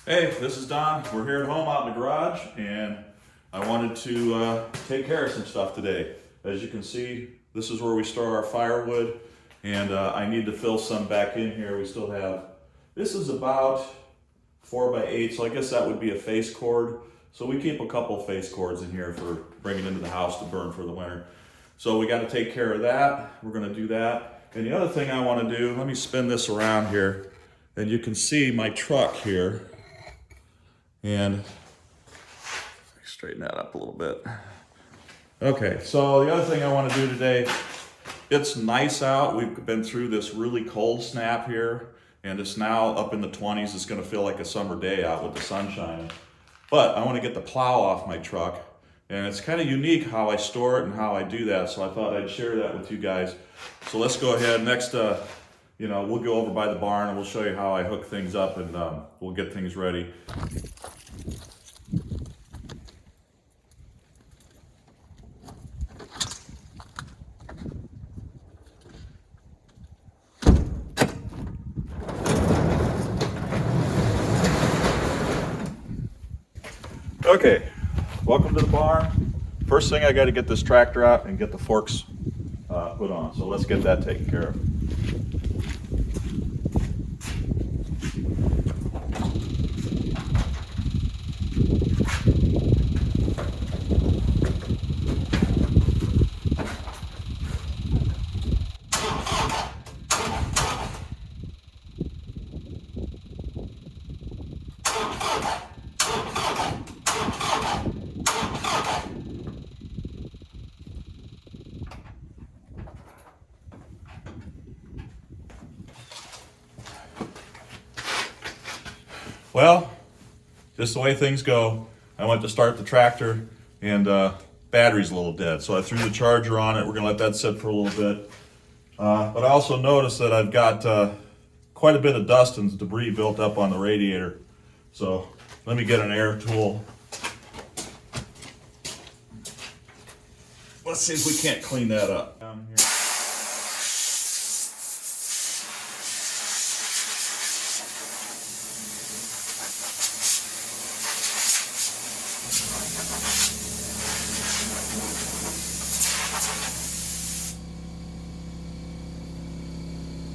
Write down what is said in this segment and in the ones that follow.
Hey, this is Don. We're here at home out in the garage, and I wanted to take care of some stuff today. As you can see, this is where we store our firewood, and I need to fill some back in here. We still have, this is about 4x8, so I guess that would be a face cord. So we keep a couple face cords in here for bringing into the house to burn for the winter. So we got to take care of that. We're going to do that. And the other thing I want to do, let me spin this around here, and you can see my truck here. And straighten that up a little bit. Okay, so the other thing I want to do today, it's nice out. We've been through this really cold snap here, and it's now up in the 20s. It's going to feel like a summer day out with the sun shining. But I want to get the plow off my truck, and it's kind of unique how I store it and how I do that, so I thought I'd share that with you guys. So let's go ahead. Next, we'll go over by the barn and we'll show you how I hook things up, and we'll get things ready. Okay, welcome to the barn. First thing, I got to get this tractor out and get the forks put on. So let's get that taken care of. Well, just the way things go, I went to start the tractor and battery's a little dead. So I threw the charger on it. We're gonna let that sit for a little bit. But I also noticed that I've got quite a bit of dust and debris built up on the radiator. So let me get an air tool. Let's see if we can't clean that up. Down here.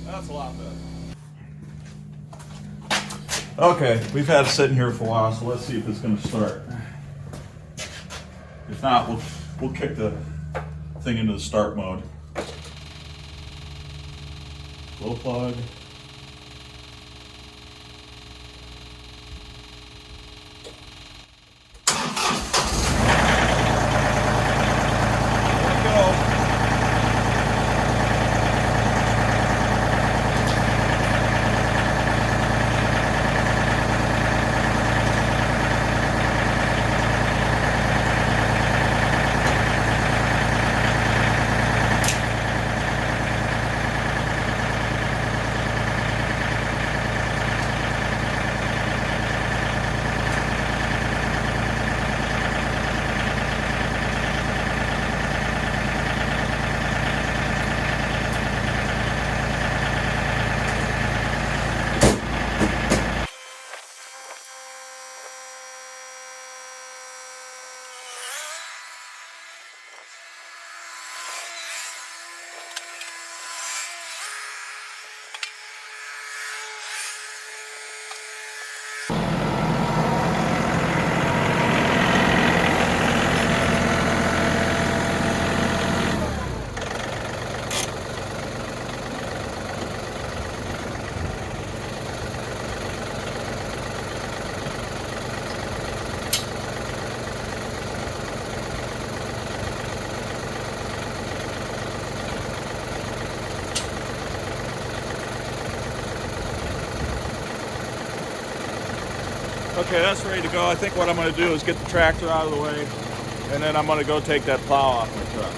That's a lot better. Okay, we've had it sitting here for a while, so let's see if it's going to start. If not, we'll kick the thing into the start mode. Glow plug. Okay, that's ready to go. I think what I'm going to do is get the tractor out of the way, and then I'm going to go take that plow off my truck.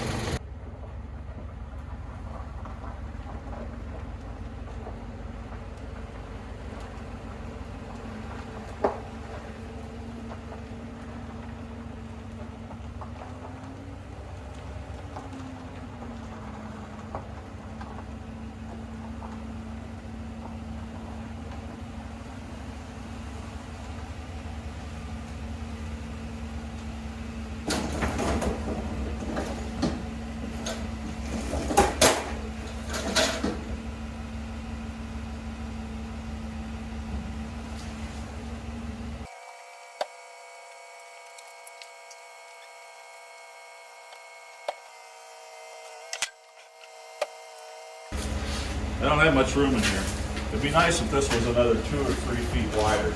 don't have much room in here. It'd be nice if this was another 2 or 3 feet wider.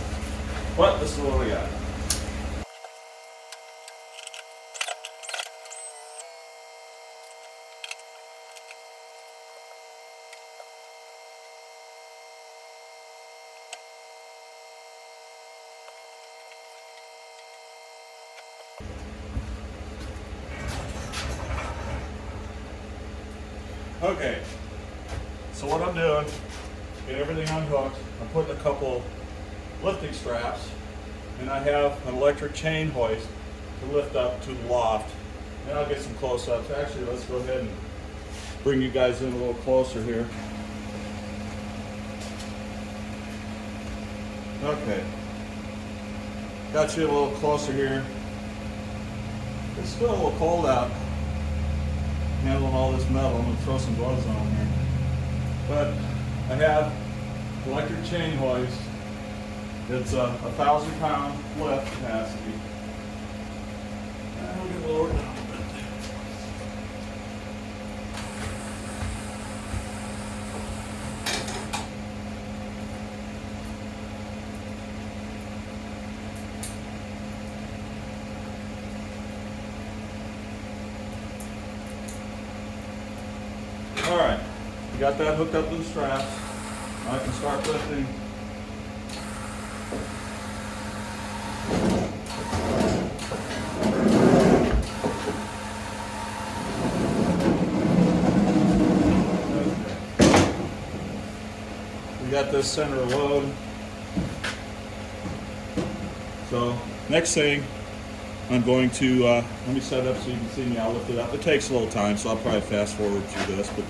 But this is what we got. Okay, so what I'm doing, get everything unhooked. I'm putting a couple lifting straps, and I have an electric chain hoist to lift up to the loft. And I'll get some close-ups. Actually, let's go ahead and bring you guys in a little closer here. Okay, got you a little closer here. It's still a little cold out, handling all this metal. I'm going to throw some gloves on here. But I have electric chain hoist. It's a 1,000-pound lift capacity. And we'll get lowered down a bit. All right, we got that hooked up to the straps. Now I can start lifting. We got this center load. So next thing, I'm going to, let me set it up so you can see me. I'll lift it up. It takes a little time, so I'll probably fast forward through this. But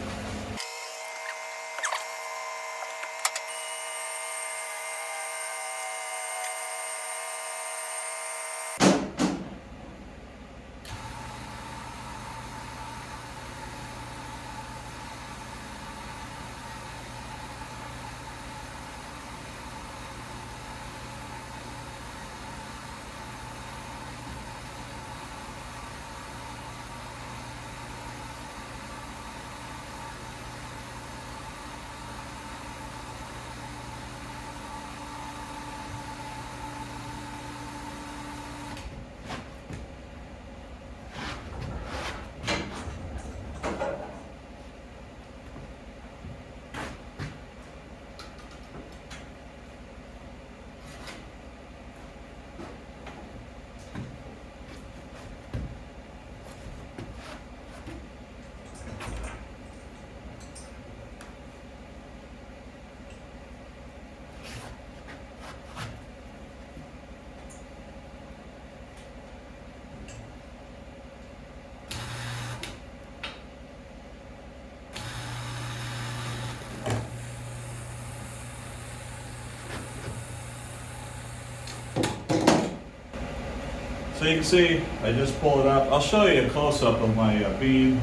so you can see, I just pulled it up. I'll show you a close-up of my bead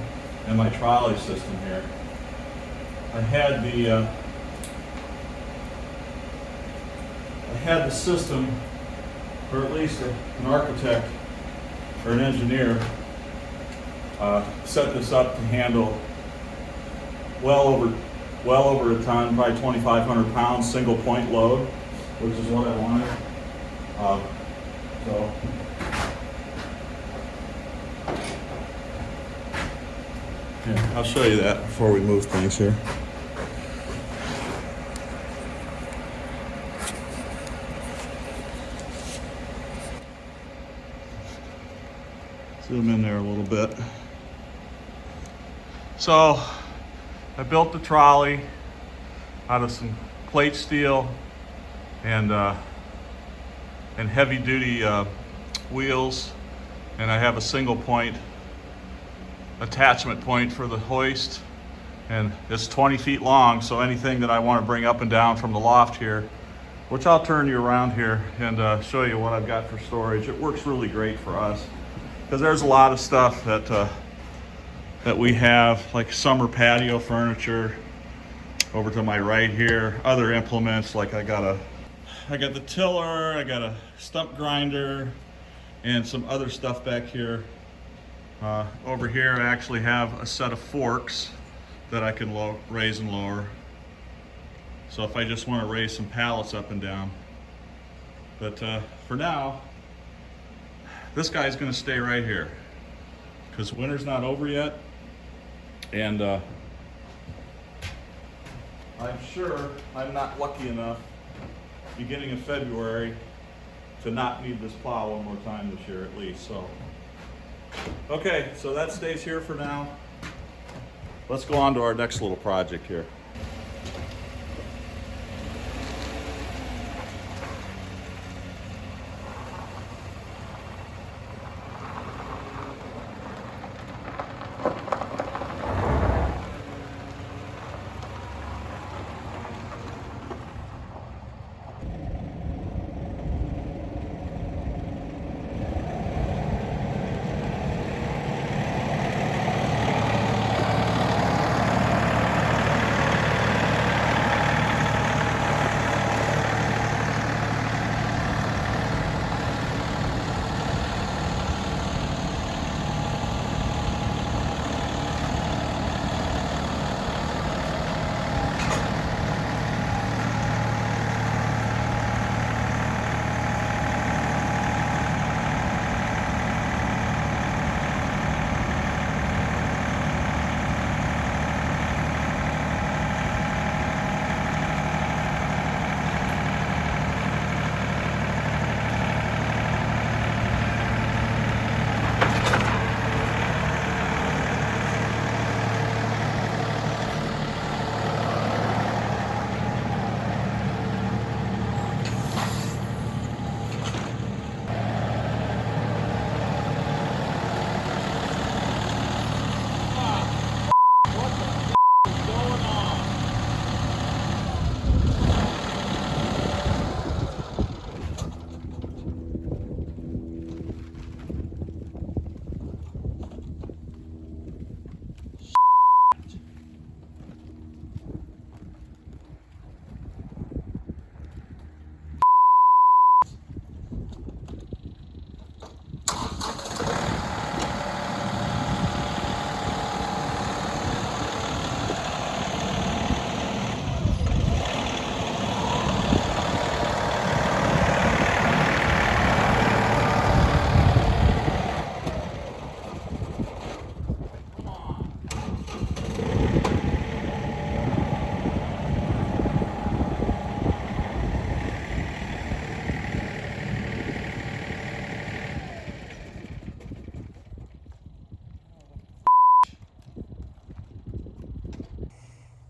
and my trolley system here. I had the system, or at least an architect or an engineer, set this up to handle well over a ton, probably 2,500 pounds, single point load, which is what I wanted. So. Yeah, I'll show you that before we move things here. Zoom in there a little bit. So I built the trolley out of some plate steel and heavy duty wheels, and I have a single point attachment point for the hoist, and it's 20 feet long, so anything that I want to bring up and down from the loft here, which I'll turn you around here and show you what I've got for storage. It works really great for us because there's a lot of stuff that we have, like summer patio furniture over to my right here, other implements, like I got the tiller, I got a stump grinder, and some other stuff back here. Over here I actually have a set of forks that I can raise and lower. So if I just want to raise some pallets up and down. But for now, this guy's going to stay right here because winter's not over yet. And I'm sure I'm not lucky enough, beginning of February, to not need this plow one more time this year at least. So, okay, so that stays here for now. Let's go on to our next little project here.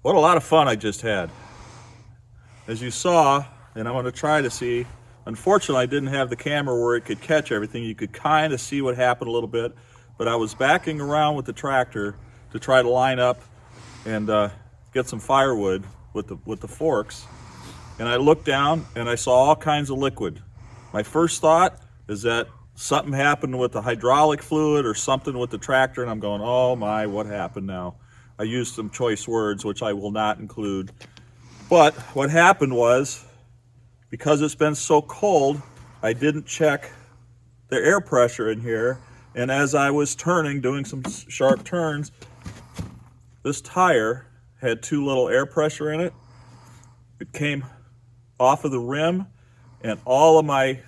What a lot of fun I just had. As you saw, and I'm going to try to see, unfortunately I didn't have the camera where it could catch everything. You could kind of see what happened a little bit, but I was backing around with the tractor to try to line up and get some firewood with the forks. And I looked down and I saw all kinds of liquid. My first thought is that something happened with the hydraulic fluid or something with the tractor, and I'm going, oh my, what happened now? I used some choice words, which I will not include. But what happened was, because it's been so cold, I didn't check the air pressure in here. And as I was turning, doing some sharp turns, this tire had too little air pressure in it. It came off of the rim, and all of my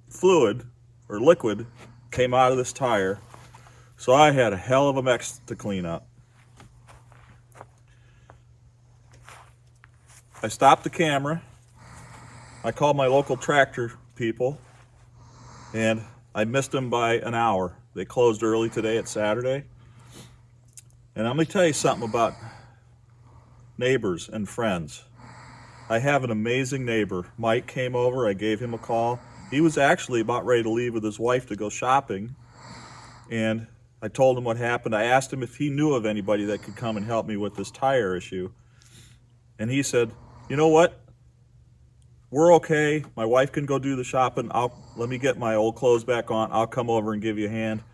fluid or liquid came out of this tire. So I had a hell of a mess to clean up. I stopped the camera. I called my local tractor people, and I missed them by an hour. They closed early today. It's Saturday. And I'm going to tell you something about neighbors and friends. I have an amazing neighbor. Mike came over. I gave him a call. He was actually about ready to leave with his wife to go shopping, and I told him what happened. I asked him if he knew of anybody that could come and help me with this tire issue. And he said, you know what? We're okay. My wife can go do the shopping. Let me get my old clothes back on. I'll come over and give you a hand.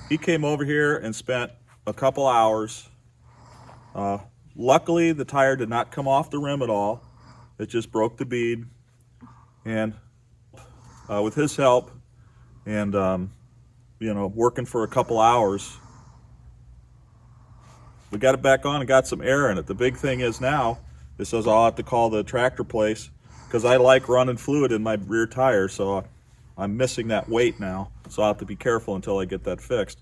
He came over here and spent a couple hours. Luckily, the tire did not come off the rim at all. It just broke the bead. And with his help and working for a couple hours, we got it back on and got some air in it. The big thing is now It says I'll have to call the tractor place because I like running fluid in my rear tire, so I'm missing that weight now. So I'll have to be careful until I get that fixed.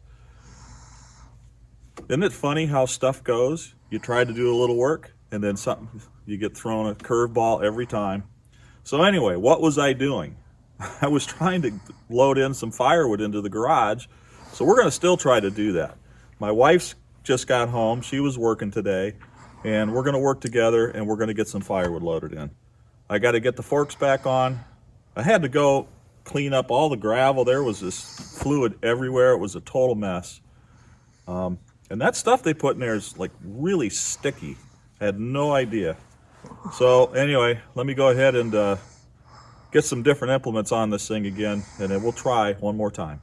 Isn't it funny how stuff goes? You try to do a little work and then you get thrown a curveball every time. So anyway, what was I doing? I was trying to load in some firewood into the garage. So we're gonna still try to do that. My wife's just got home, she was working today, and we're gonna work together and we're gonna get some firewood loaded in. I gotta get the forks back on. I had to go clean up all the gravel. There was this fluid everywhere. It was a total mess. And that stuff they put in there is like really sticky. I had no idea. So anyway, let me go ahead and get some different implements on this thing again, and then we'll try one more time.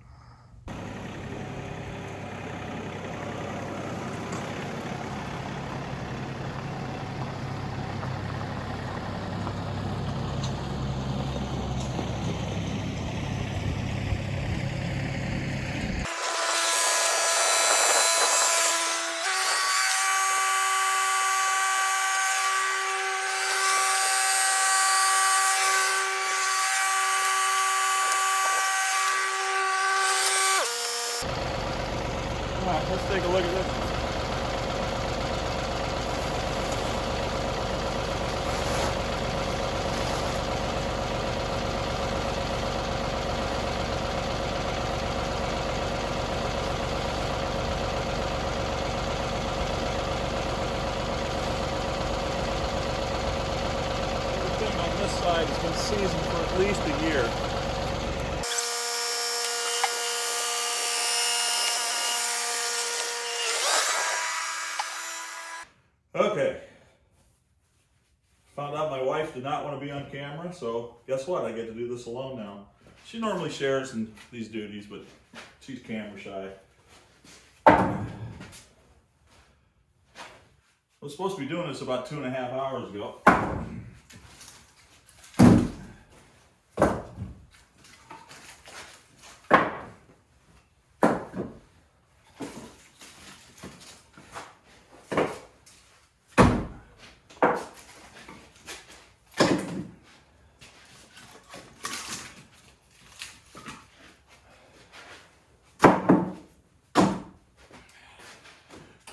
All right, let's take a look at this. Everything on this side has been seasoned for at least a year. Okay, found out my wife did not want to be on camera, so guess what? I get to do this alone now. She normally shares in these duties, but she's camera shy. I was supposed to be doing this about 2.5 hours ago.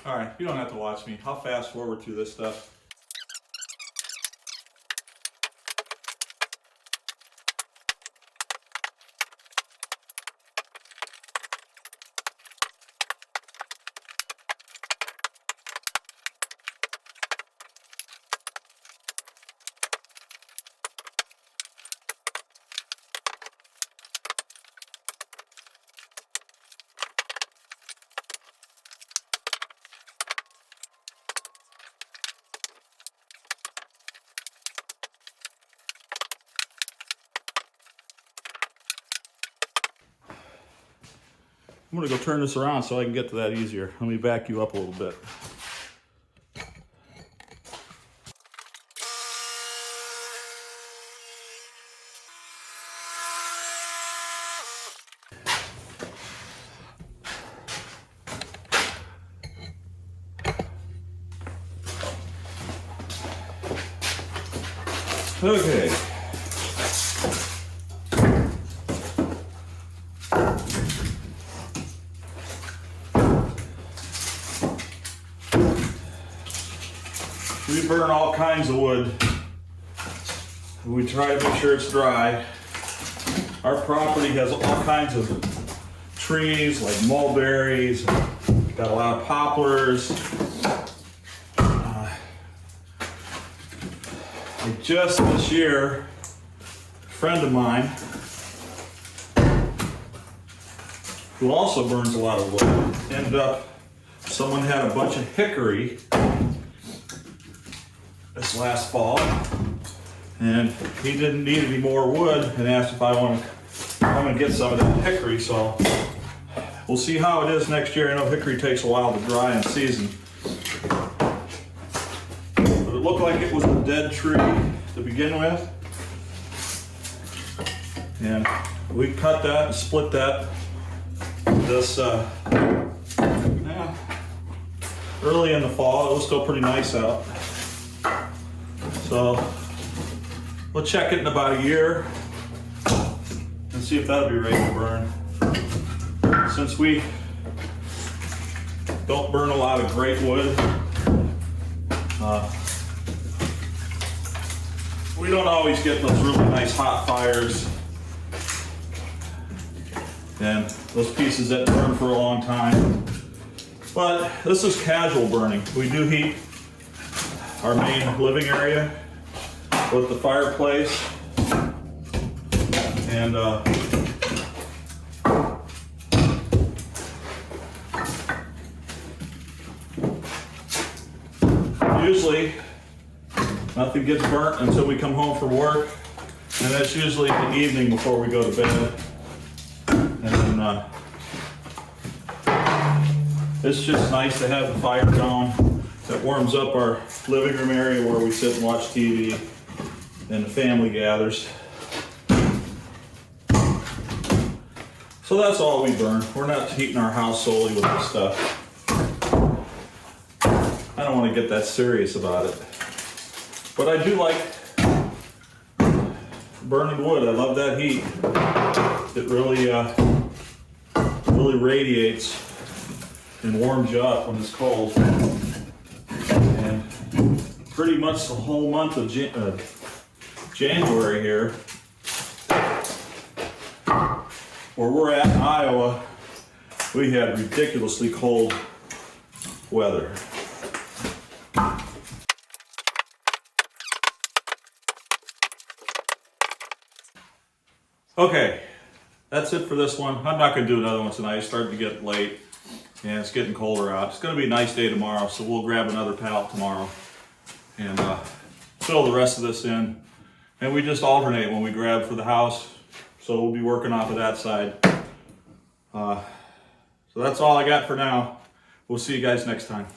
All right, you don't have to watch me. I'll fast forward through this stuff. I'm gonna go turn this around so I can get to that easier. Let me back you up a little bit. Okay. We burn all kinds of wood. We try to make sure it's dry. Our property has all kinds of trees like mulberries, got a lot of poplars. Just this year, a friend of mine who also burns a lot of wood ended up, someone had a bunch of hickory this last fall, and he didn't need any more wood and asked if I want to come and get some of that hickory. So we'll see how it is next year. I know hickory takes a while to dry and season, but it looked like it was a dead tree to begin with, and we cut that and split that this early in the fall. It was still pretty nice out. So we'll check it in about a year and see if that'll be ready to burn. Since we don't burn a lot of great wood, we don't always get those really nice hot fires and those pieces that burn for a long time. But this is casual burning. We do heat our main living area with the fireplace, and usually nothing gets burnt until we come home from work, and that's usually the evening before we go to bed. And then it's just nice to have the fire going. That warms up our living room area where we sit and watch TV and the family gathers. So that's all we burn. We're not heating our house solely with this stuff. I don't want to get that serious about it. But I do like burning wood. I love that heat. It really radiates and warms you up when it's cold. And pretty much the whole month of January here, where we're at in Iowa, we had ridiculously cold weather. Okay, that's it for this one. I'm not going to do another one tonight. It's starting to get late and it's getting colder out. It's going to be a nice day tomorrow, so we'll grab another pallet tomorrow and fill the rest of this in. And we just alternate when we grab for the house, so we'll be working off of that side. So that's all I got for now. We'll see you guys next time.